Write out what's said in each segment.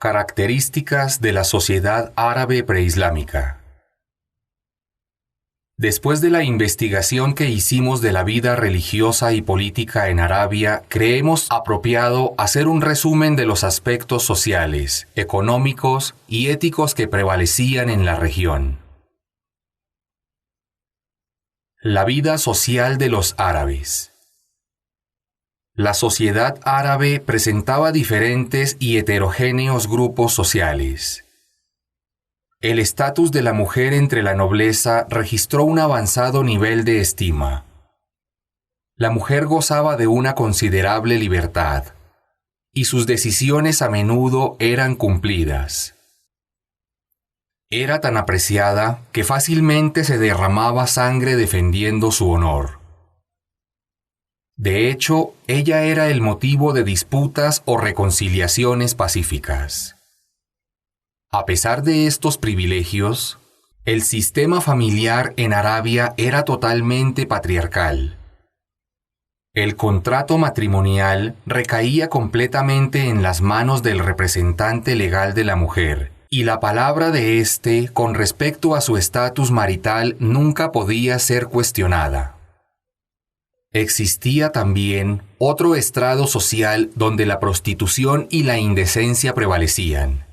Características de la sociedad árabe preislámica. Después de la investigación que hicimos de la vida religiosa y política en Arabia, creemos apropiado hacer un resumen de los aspectos sociales, económicos y éticos que prevalecían en la región. La vida social de los árabes. La sociedad árabe presentaba diferentes y heterogéneos grupos sociales. El estatus de la mujer entre la nobleza registró un avanzado nivel de estima. La mujer gozaba de una considerable libertad, y sus decisiones a menudo eran cumplidas. Era tan apreciada que fácilmente se derramaba sangre defendiendo su honor. De hecho, ella era el motivo de disputas o reconciliaciones pacíficas. A pesar de estos privilegios, el sistema familiar en Arabia era totalmente patriarcal. El contrato matrimonial recaía completamente en las manos del representante legal de la mujer, y la palabra de éste con respecto a su estatus marital nunca podía ser cuestionada. Existía también otro estrado social donde la prostitución y la indecencia prevalecían.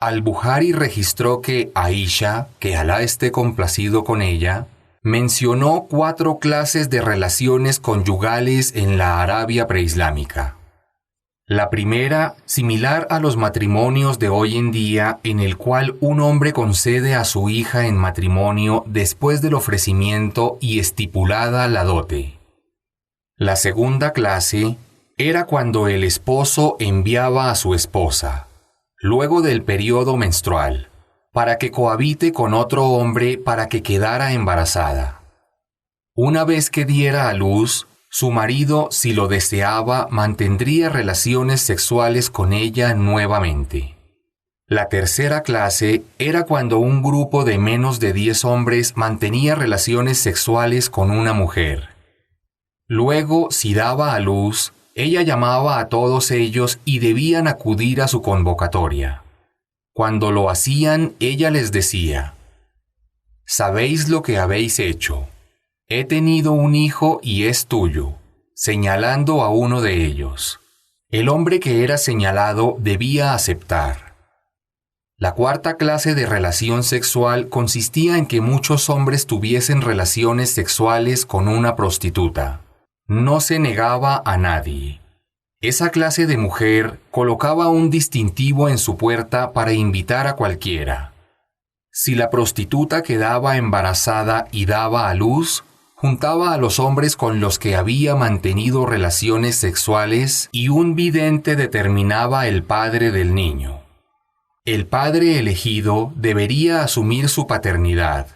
Al-Bukhari registró que Aisha, que Alá esté complacido con ella, mencionó 4 clases de relaciones conyugales en la Arabia preislámica. La primera, similar a los matrimonios de hoy en día, en el cual un hombre concede a su hija en matrimonio después del ofrecimiento y estipulada la dote. La segunda clase era cuando el esposo enviaba a su esposa, luego del periodo menstrual, para que cohabite con otro hombre para que quedara embarazada. Una vez que diera a luz, su marido, si lo deseaba, mantendría relaciones sexuales con ella nuevamente. La tercera clase era cuando un grupo de menos de 10 hombres mantenía relaciones sexuales con una mujer. Luego, si daba a luz, ella llamaba a todos ellos y debían acudir a su convocatoria. Cuando lo hacían, ella les decía: «¿Sabéis lo que habéis hecho? He tenido un hijo y es tuyo», señalando a uno de ellos. El hombre que era señalado debía aceptar. La cuarta clase de relación sexual consistía en que muchos hombres tuviesen relaciones sexuales con una prostituta. No se negaba a nadie. Esa clase de mujer colocaba un distintivo en su puerta para invitar a cualquiera. Si la prostituta quedaba embarazada y daba a luz, juntaba a los hombres con los que había mantenido relaciones sexuales y un vidente determinaba el padre del niño. El padre elegido debería asumir su paternidad.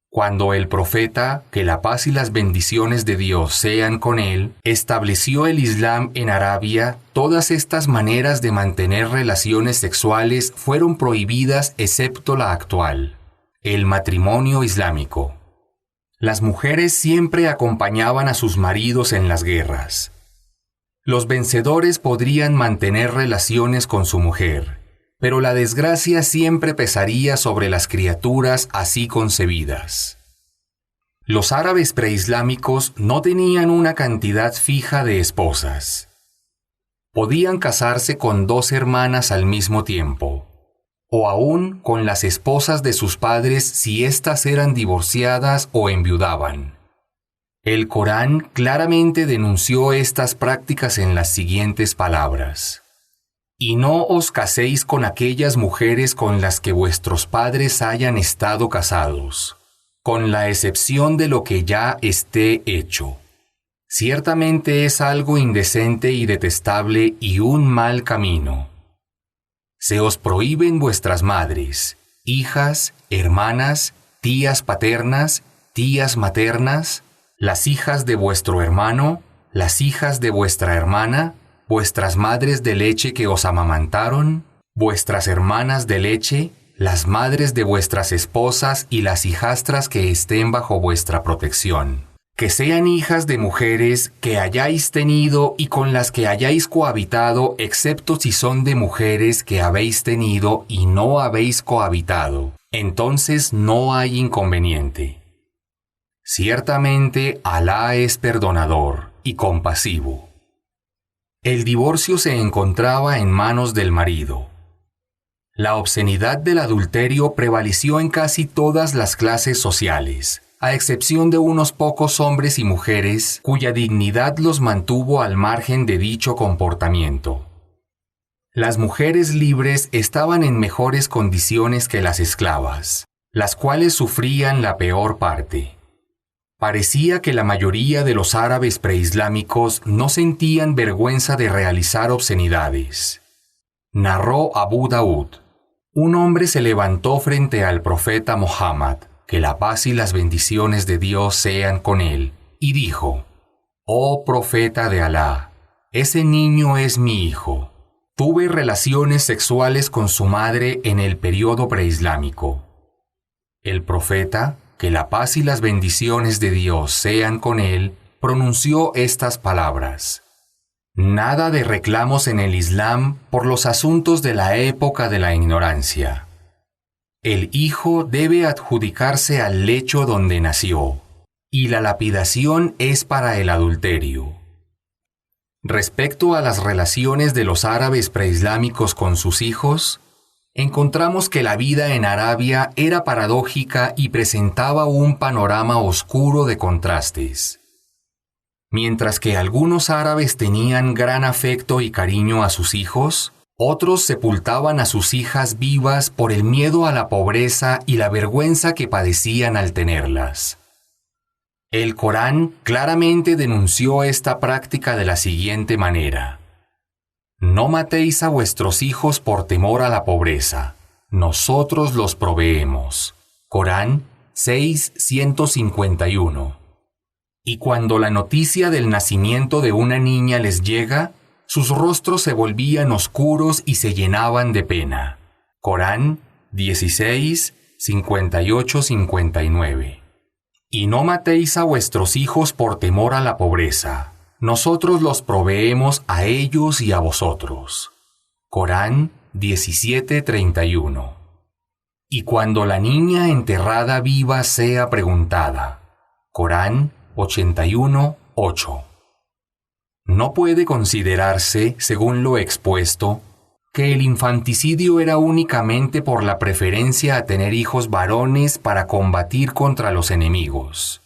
Cuando el profeta, que la paz y las bendiciones de Dios sean con él, estableció el Islam en Arabia, todas estas maneras de mantener relaciones sexuales fueron prohibidas excepto la actual, el matrimonio islámico. Las mujeres siempre acompañaban a sus maridos en las guerras. Los vencedores podrían mantener relaciones con su mujer, pero la desgracia siempre pesaría sobre las criaturas así concebidas. Los árabes preislámicos no tenían una cantidad fija de esposas. Podían casarse con 2 hermanas al mismo tiempo, o aún con las esposas de sus padres si éstas eran divorciadas o enviudaban. El Corán claramente denunció estas prácticas en las siguientes palabras: «Y no os caséis con aquellas mujeres con las que vuestros padres hayan estado casados, con la excepción de lo que ya esté hecho. Ciertamente es algo indecente y detestable y un mal camino. Se os prohíben vuestras madres, hijas, hermanas, tías paternas, tías maternas, las hijas de vuestro hermano, las hijas de vuestra hermana, vuestras madres de leche que os amamantaron, vuestras hermanas de leche, las madres de vuestras esposas y las hijastras que estén bajo vuestra protección. que sean hijas de mujeres que hayáis tenido y con las que hayáis cohabitado, excepto si son de mujeres que habéis tenido y no habéis cohabitado, entonces no hay inconveniente. Ciertamente Alá es perdonador y compasivo. El divorcio se encontraba en manos del marido. La obscenidad del adulterio prevaleció en casi todas las clases sociales, a excepción de unos pocos hombres y mujeres cuya dignidad los mantuvo al margen de dicho comportamiento. Las mujeres libres estaban en mejores condiciones que las esclavas, las cuales sufrían la peor parte. Parecía que la mayoría de los árabes preislámicos no sentían vergüenza de realizar obscenidades. Narró Abu Daud: un hombre se levantó frente al profeta Muhammad, que la paz y las bendiciones de Dios sean con él, y dijo: «Oh profeta de Alá, ese niño es mi hijo. Tuve relaciones sexuales con su madre en el periodo preislámico». El profeta, que la paz y las bendiciones de Dios sean con él, pronunció estas palabras: «Nada de reclamos en el Islam por los asuntos de la época de la ignorancia. El hijo debe adjudicarse al lecho donde nació, y la lapidación es para el adulterio». Respecto a las relaciones de los árabes preislámicos con sus hijos, encontramos que la vida en Arabia era paradójica y presentaba un panorama oscuro de contrastes. Mientras que algunos árabes tenían gran afecto y cariño a sus hijos, otros sepultaban a sus hijas vivas por el miedo a la pobreza y la vergüenza que padecían al tenerlas. El Corán claramente denunció esta práctica de la siguiente manera: «No matéis a vuestros hijos por temor a la pobreza, nosotros los proveemos». Corán 6:151. Y cuando la noticia del nacimiento de una niña les llega, sus rostros se volvían oscuros y se llenaban de pena. Corán 16:58-59. «Y no matéis a vuestros hijos por temor a la pobreza, nosotros los proveemos a ellos y a vosotros». Corán 17:31. «Y cuando la niña enterrada viva sea preguntada». Corán 81:8. No puede considerarse, según lo expuesto, que el infanticidio era únicamente por la preferencia a tener hijos varones para combatir contra los enemigos.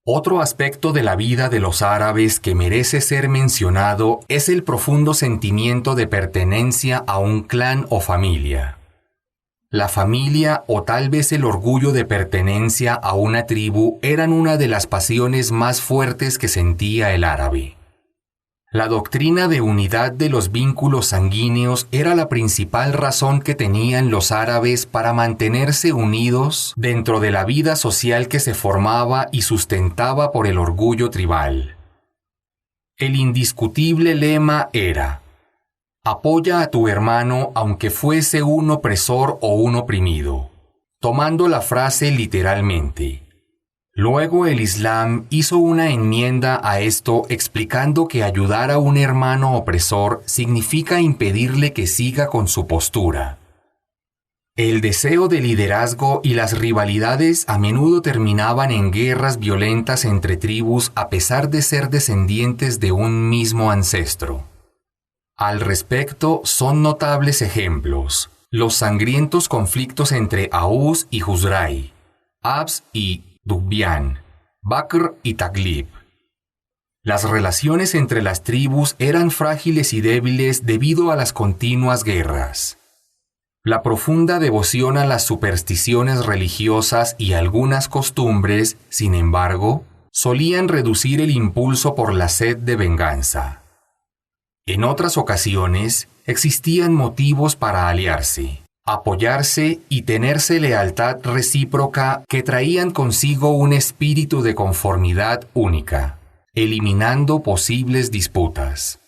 Otro aspecto de la vida de los árabes que merece ser mencionado es el profundo sentimiento de pertenencia a un clan o familia. La familia, o tal vez el orgullo de pertenencia a una tribu, eran una de las pasiones más fuertes que sentía el árabe. La doctrina de unidad de los vínculos sanguíneos era la principal razón que tenían los árabes para mantenerse unidos dentro de la vida social que se formaba y sustentaba por el orgullo tribal. El indiscutible lema era: «Apoya a tu hermano aunque fuese un opresor o un oprimido», tomando la frase literalmente. Luego el Islam hizo una enmienda a esto explicando que ayudar a un hermano opresor significa impedirle que siga con su postura. El deseo de liderazgo y las rivalidades a menudo terminaban en guerras violentas entre tribus a pesar de ser descendientes de un mismo ancestro. Al respecto son notables ejemplos los sangrientos conflictos entre Aus y Juzrai, Abs y Dubyan, Bakr y Taglib. Las relaciones entre las tribus eran frágiles y débiles debido a las continuas guerras. La profunda devoción a las supersticiones religiosas y algunas costumbres, sin embargo, solían reducir el impulso por la sed de venganza. En otras ocasiones, existían motivos para aliarse, apoyarse y tenerse lealtad recíproca que traían consigo un espíritu de conformidad única, eliminando posibles disputas.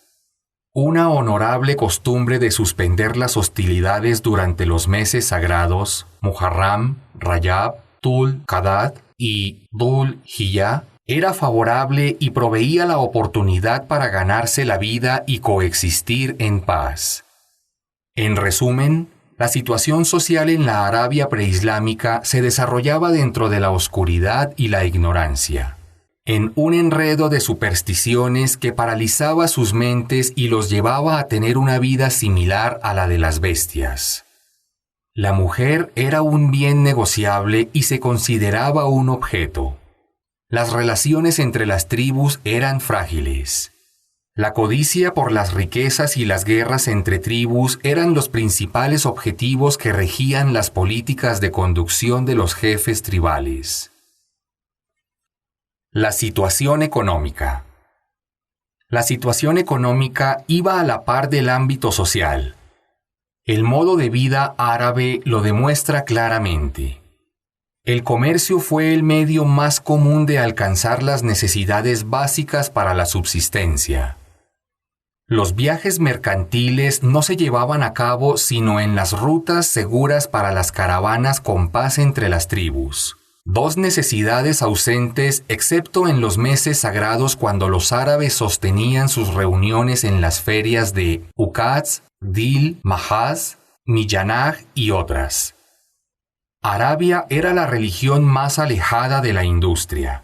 Una honorable costumbre de suspender las hostilidades durante los meses sagrados, Muharram, Rajab, Tul Qa'dah y Dhul Hijjah, Era favorable y proveía la oportunidad para ganarse la vida y coexistir en paz. En resumen, la situación social en la Arabia preislámica se desarrollaba dentro de la oscuridad y la ignorancia, en un enredo de supersticiones que paralizaba sus mentes y los llevaba a tener una vida similar a la de las bestias. La mujer era un bien negociable y se consideraba un objeto. Las relaciones entre las tribus eran frágiles. La codicia por las riquezas y las guerras entre tribus eran los principales objetivos que regían las políticas de conducción de los jefes tribales. La situación económica. La situación económica iba a la par del ámbito social. El modo de vida árabe lo demuestra claramente. El comercio fue el medio más común de alcanzar las necesidades básicas para la subsistencia. Los viajes mercantiles no se llevaban a cabo sino en las rutas seguras para las caravanas con paz entre las tribus. Dos necesidades ausentes excepto en los meses sagrados cuando los árabes sostenían sus reuniones en las ferias de Uqatz, Dil, Mahaz, Millanaj y otras. Arabia era la religión más alejada de la industria.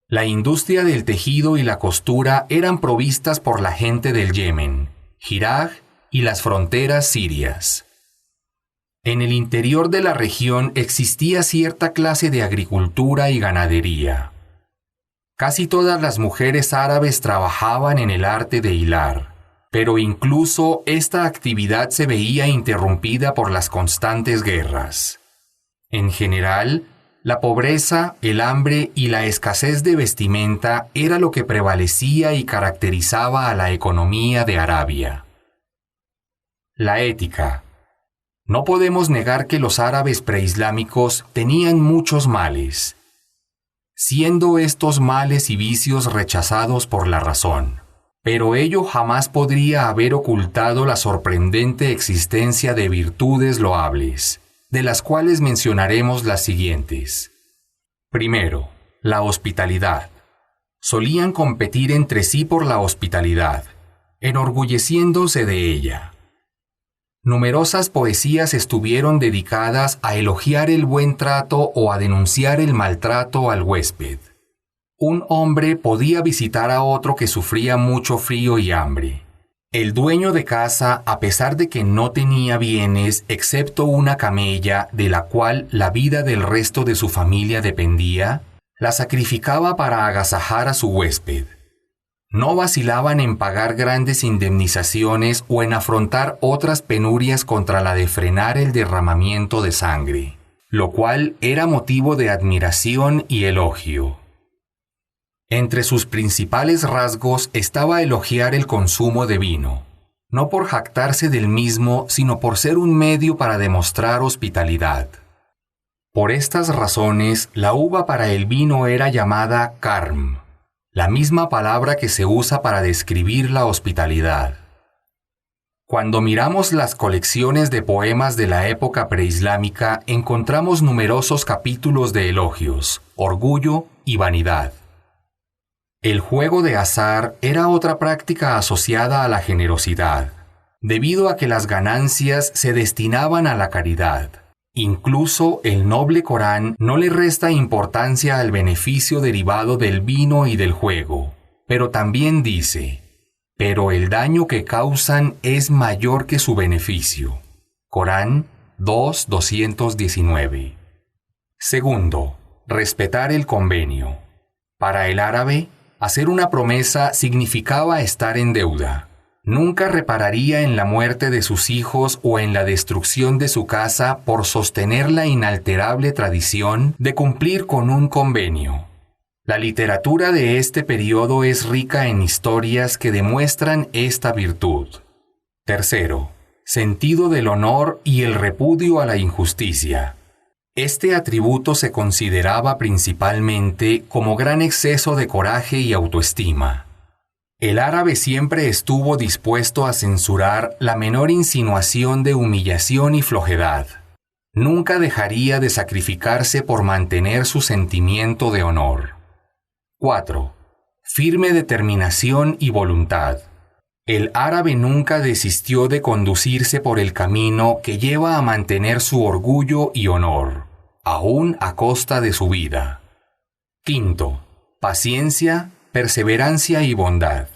La industria del tejido y la costura eran provistas por la gente del Yemen, Jiraj y las fronteras sirias. En el interior de la región existía cierta clase de agricultura y ganadería. Casi todas las mujeres árabes trabajaban en el arte de hilar, pero incluso esta actividad se veía interrumpida por las constantes guerras. En general, la pobreza, el hambre y la escasez de vestimenta era lo que prevalecía y caracterizaba a la economía de Arabia. La ética. No podemos negar que los árabes preislámicos tenían muchos males, siendo estos males y vicios rechazados por la razón. Pero ello jamás podría haber ocultado la sorprendente existencia de virtudes loables, de las cuales mencionaremos las siguientes. Primero, la hospitalidad. Solían competir entre sí por la hospitalidad, enorgulleciéndose de ella. Numerosas poesías estuvieron dedicadas a elogiar el buen trato o a denunciar el maltrato al huésped. Un hombre podía visitar a otro que sufría mucho frío y hambre. El dueño de casa, a pesar de que no tenía bienes excepto una camella de la cual la vida del resto de su familia dependía, la sacrificaba para agasajar a su huésped. No vacilaban en pagar grandes indemnizaciones o en afrontar otras penurias contra la de frenar el derramamiento de sangre, lo cual era motivo de admiración y elogio. Entre sus principales rasgos estaba elogiar el consumo de vino, no por jactarse del mismo, sino por ser un medio para demostrar hospitalidad. Por estas razones, la uva para el vino era llamada karm, la misma palabra que se usa para describir la hospitalidad. Cuando miramos las colecciones de poemas de la época preislámica, encontramos numerosos capítulos de elogios, orgullo y vanidad. El juego de azar era otra práctica asociada a la generosidad, debido a que las ganancias se destinaban a la caridad. Incluso el noble Corán no le resta importancia al beneficio derivado del vino y del juego, pero también dice, pero el daño que causan es mayor que su beneficio. Corán 2:219. Segundo, respetar el convenio. Para el árabe, hacer una promesa significaba estar en deuda. Nunca repararía en la muerte de sus hijos o en la destrucción de su casa por sostener la inalterable tradición de cumplir con un convenio. La literatura de este periodo es rica en historias que demuestran esta virtud. Tercero, sentido del honor y el repudio a la injusticia. Este atributo se consideraba principalmente como gran exceso de coraje y autoestima. El árabe siempre estuvo dispuesto a censurar la menor insinuación de humillación y flojedad. Nunca dejaría de sacrificarse por mantener su sentimiento de honor. 4. Firme determinación y voluntad. El árabe nunca desistió de conducirse por el camino que lleva a mantener su orgullo y honor, aún a costa de su vida. 5. Paciencia, perseverancia y bondad.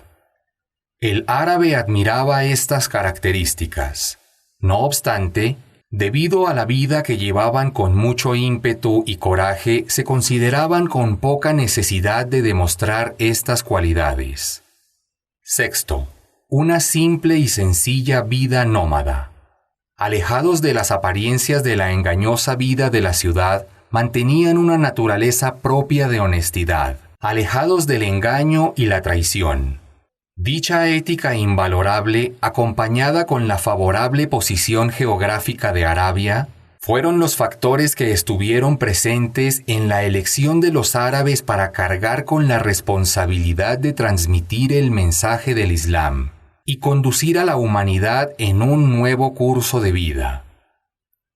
El árabe admiraba estas características. No obstante, debido a la vida que llevaban con mucho ímpetu y coraje, se consideraban con poca necesidad de demostrar estas cualidades. 6. Una simple y sencilla vida nómada. Alejados de las apariencias de la engañosa vida de la ciudad, mantenían una naturaleza propia de honestidad, alejados del engaño y la traición. Dicha ética invalorable, acompañada con la favorable posición geográfica de Arabia, fueron los factores que estuvieron presentes en la elección de los árabes para cargar con la responsabilidad de transmitir el mensaje del Islam y conducir a la humanidad en un nuevo curso de vida.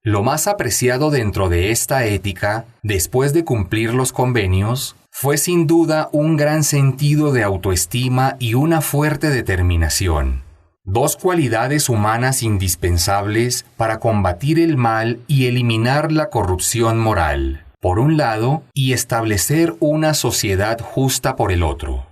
Lo más apreciado dentro de esta ética, después de cumplir los convenios, fue sin duda un gran sentido de autoestima y una fuerte determinación, dos cualidades humanas indispensables para combatir el mal y eliminar la corrupción moral, por un lado, y establecer una sociedad justa por el otro.